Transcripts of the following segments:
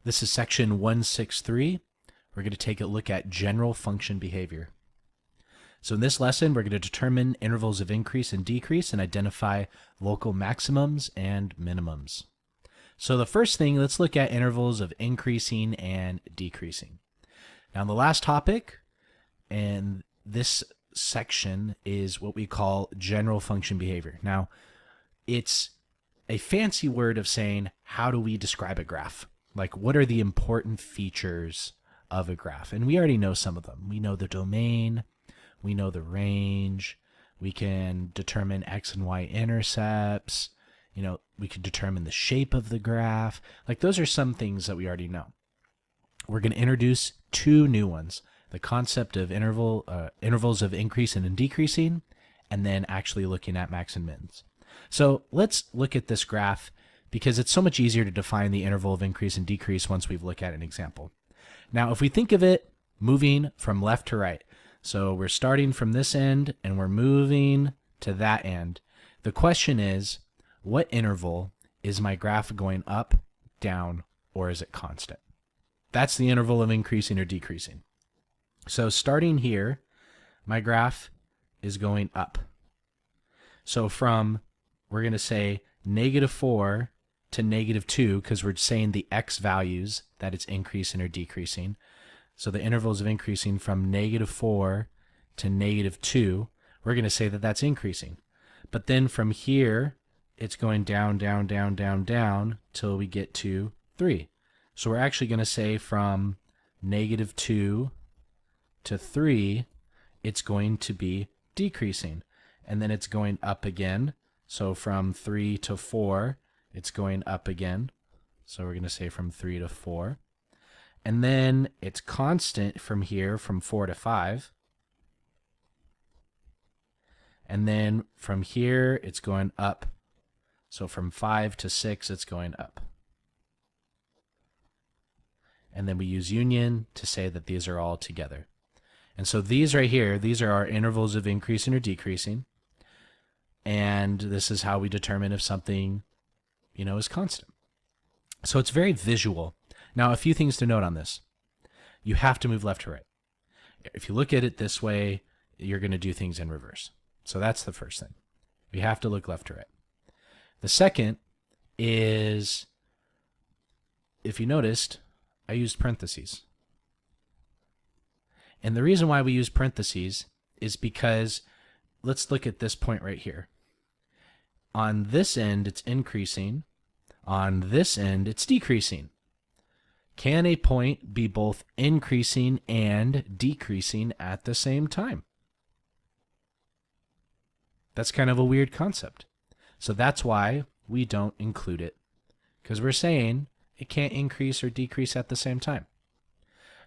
This is section 163. We're going to take a look at general function behavior. So in this lesson, we're going to determine intervals of increase and decrease and identify local maximums and minimums. So the first thing, let's look at intervals of increasing and decreasing. Now the last topic in this section is what we call general function behavior. Now it's a fancy word of saying, how do we describe a graph? Like, what are the important features of a graph? And we already know some of them. We know the domain, we know the range, we can determine x and y intercepts, we can determine the shape of the graph. Like, those are some things that we already know. We're going to introduce two new ones, the concept of intervals of increasing and decreasing, and then actually looking at max and mins. So let's look at this graph because it's so much easier to define the interval of increase and decrease once we've looked at an example. Now, if we think of it moving from left to right, so we're starting from this end and we're moving to that end, the question is, what interval is my graph going up, down, or is it constant? That's the interval of increasing or decreasing. So starting here, my graph is going up. So we're going to say -4 to -2 because we're saying the x values that it's increasing or decreasing. So the intervals of increasing from -4 to -2, we're going to say that that's increasing. But then from here, it's going down, down, down, down, down till we get to 3. So we're actually going to say from -2 to 3, it's going to be decreasing. And then it's going up again. So from 3 to 4, it's going up again. So we're going to say from 3 to 4. And then it's constant from here, from 4 to 5. And then from here, it's going up. So from 5 to 6, it's going up. And then we use union to say that these are all together. And so these right here, these are our intervals of increasing or decreasing. And this is how we determine if something, is constant. So it's very visual. Now, a few things to note on this. You have to move left to right. If you look at it this way, you're going to do things in reverse. So that's the first thing. We have to look left to right. The second is, if you noticed, I used parentheses. And the reason why we use parentheses is because, let's look at this point right here. On this end, it's increasing. On this end, it's decreasing. Can a point be both increasing and decreasing at the same time? That's kind of a weird concept. So that's why we don't include it, because we're saying it can't increase or decrease at the same time.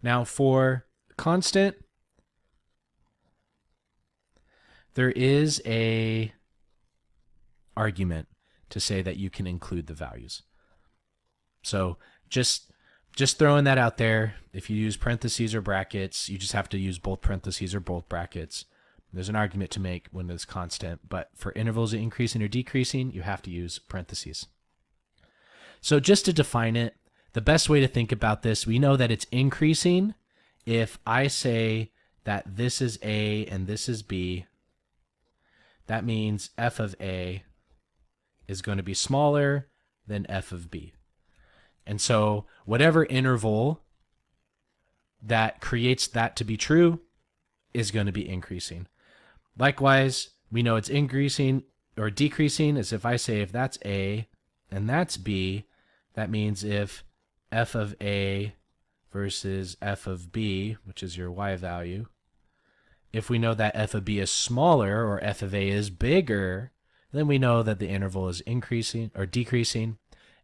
Now for constant, there is a argument to say that you can include the values. So just throwing that out there, if you use parentheses or brackets, you just have to use both parentheses or both brackets. There's an argument to make when it's constant, but for intervals of increasing or decreasing, you have to use parentheses. So just to define it, the best way to think about this, we know that it's increasing if I say that this is A and this is B. That means f of A is going to be smaller than f of B. And so whatever interval that creates that to be true is going to be increasing. Likewise, we know it's increasing or decreasing is if I say if that's A and that's B, that means if f of A versus f of B, which is your y value, if we know that f of B is smaller or f of A is bigger, then we know that the interval is increasing or decreasing,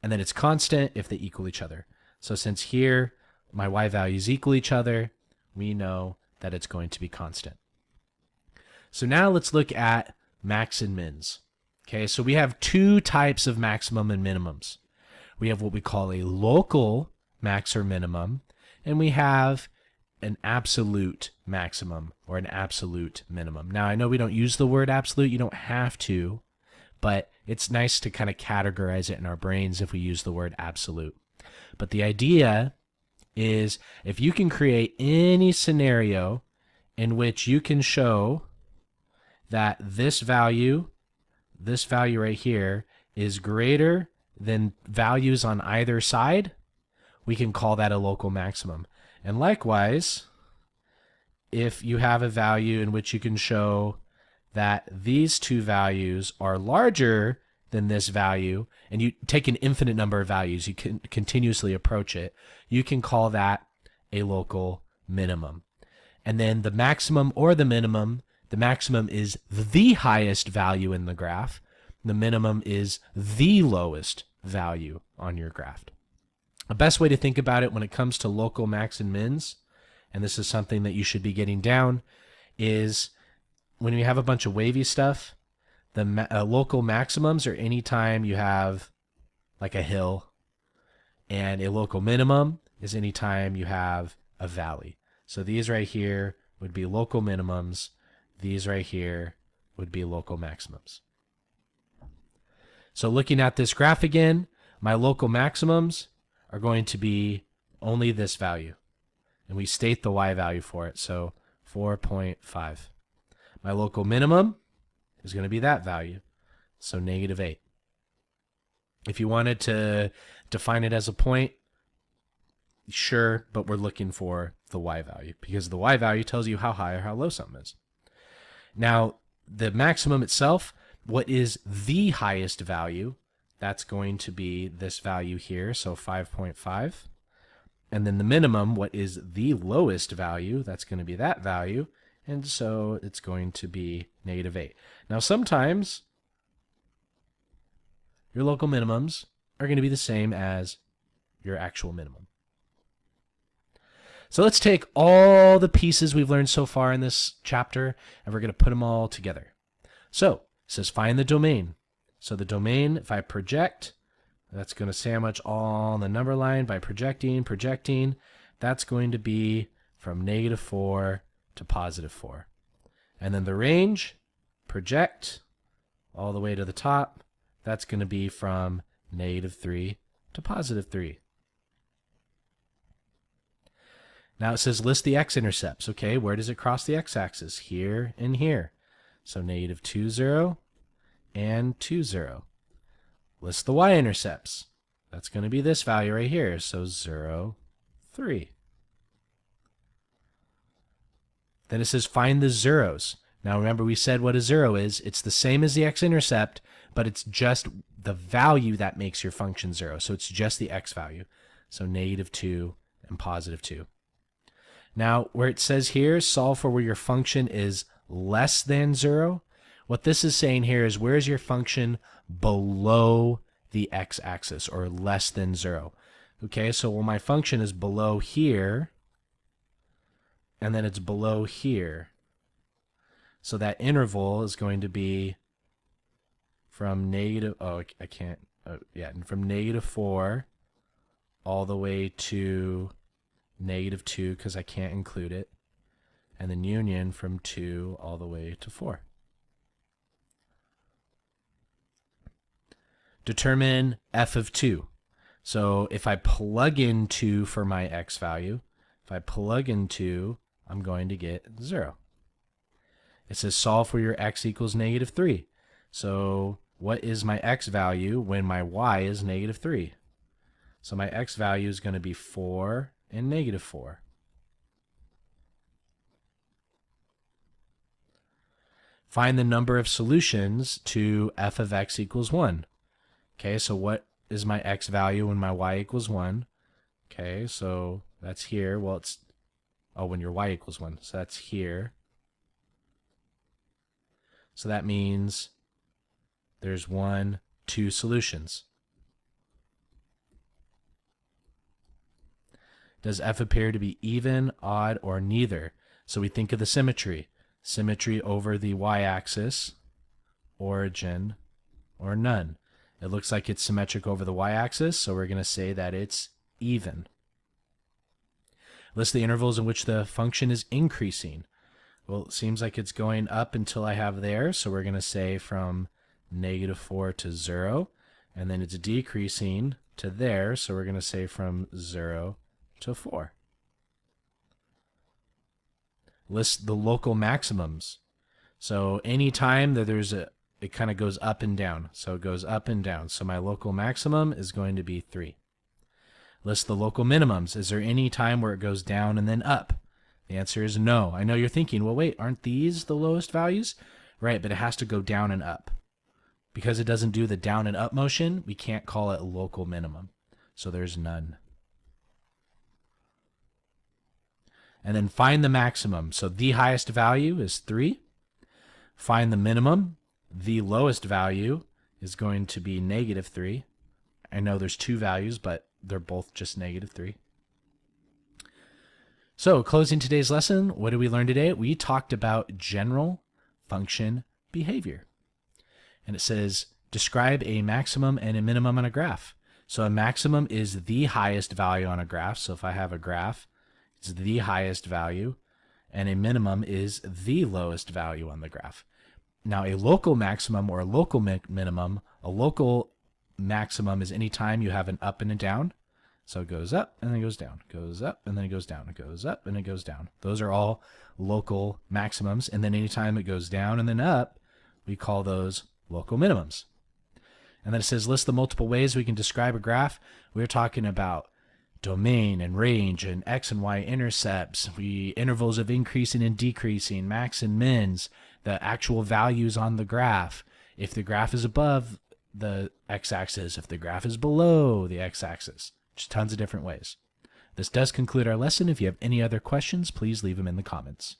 and then it's constant if they equal each other. So since here my y values equal each other, we know that it's going to be constant. So now let's look at max and mins. Okay, so we have two types of maximum and minimums. We have what we call a local max or minimum, and we have an absolute maximum or an absolute minimum. Now, I know we don't use the word absolute. You don't have to, but it's nice to kind of categorize it in our brains if we use the word absolute. But the idea is if you can create any scenario in which you can show that this value right here, is greater than values on either side, we can call that a local maximum. And likewise, if you have a value in which you can show that these two values are larger than this value, and you take an infinite number of values, you can continuously approach it, you can call that a local minimum. And then the maximum or the minimum, the maximum is the highest value in the graph. The minimum is the lowest value on your graph. The best way to think about it when it comes to local max and mins, and this is something that you should be getting down, is when you have a bunch of wavy stuff, the local maximums are anytime you have like a hill, and a local minimum is anytime you have a valley. So these right here would be local minimums. These right here would be local maximums. So looking at this graph again, my local maximums are going to be only this value. And we state the y value for it, so 4.5. My local minimum is going to be that value, so -8. If you wanted to define it as a point, sure, but we're looking for the y value because the y value tells you how high or how low something is. Now, the maximum itself, what is the highest value? That's going to be this value here, so 5.5. And then the minimum, what is the lowest value? That's going to be that value, and so it's going to be -8. Now, sometimes your local minimums are going to be the same as your actual minimum. So let's take all the pieces we've learned so far in this chapter, and we're going to put them all together. So it says find the domain. So the domain, if I project, that's going to sandwich all on the number line by projecting. That's going to be from -4 to +4. And then the range, project all the way to the top. That's going to be from -3 to +3. Now it says list the x-intercepts. Okay, where does it cross the x-axis? Here and here. So -2, 0, and 2, 0. List the y-intercepts. That's going to be this value right here. So 0, 3. Then it says find the zeros. Now remember we said what a zero is. It's the same as the x-intercept, but it's just the value that makes your function 0. So it's just the x value. So -2 and +2. Now, where it says here, solve for where your function is less than 0, what this is saying here is where is your function below the x-axis or less than 0. Okay, so when my function is below here, and then it's below here, so that interval is going to be from from -4 all the way to -2 because I can't include it, and then union from 2 all the way to 4. Determine f of 2. So if I plug in 2 for my x value, if I plug in 2, I'm going to get 0. It says solve for your x equals -3. So what is my x value when my y is -3? So my x value is going to be 4 and -4. Find the number of solutions to f of x equals 1. Okay, so what is my x value when my y equals 1? Okay, so that's here. Well, it's, when your y equals 1. So that's here. So that means there's 1, 2 solutions. Does f appear to be even, odd, or neither? So we think of the symmetry. Symmetry over the y-axis, origin, or none. It looks like it's symmetric over the y-axis, so we're going to say that it's even. List the intervals in which the function is increasing. Well, it seems like it's going up until I have there, so we're going to say from -4 to 0. And then it's decreasing to there, so we're going to say from 0 to 4. List the local maximums. So anytime that it kind of goes up and down. So it goes up and down. So my local maximum is going to be 3. List the local minimums. Is there any time where it goes down and then up? The answer is no. I know you're thinking, well, wait, aren't these the lowest values? Right, but it has to go down and up. Because it doesn't do the down and up motion, we can't call it local minimum. So there's none. And then find the maximum. So the highest value is 3. Find the minimum. The lowest value is going to be -3. I know there's 2 values, but they're both just -3. So closing today's lesson, what did we learn today? We talked about general function behavior. And it says, describe a maximum and a minimum on a graph. So a maximum is the highest value on a graph. So if I have a graph, it's the highest value, and a minimum is the lowest value on the graph. Now a local maximum or a local minimum, a local maximum is any time you have an up and a down. So it goes up and then it goes down, goes up and then it goes down, it goes up and it goes down. Those are all local maximums. And then anytime it goes down and then up, we call those local minimums. And then it says, list the multiple ways we can describe a graph. We're talking about domain and range and x and y intercepts, intervals of increasing and decreasing, max and mins, the actual values on the graph. If the graph is above the x-axis, if the graph is below the x-axis, just tons of different ways. This does conclude our lesson. If you have any other questions, please leave them in the comments.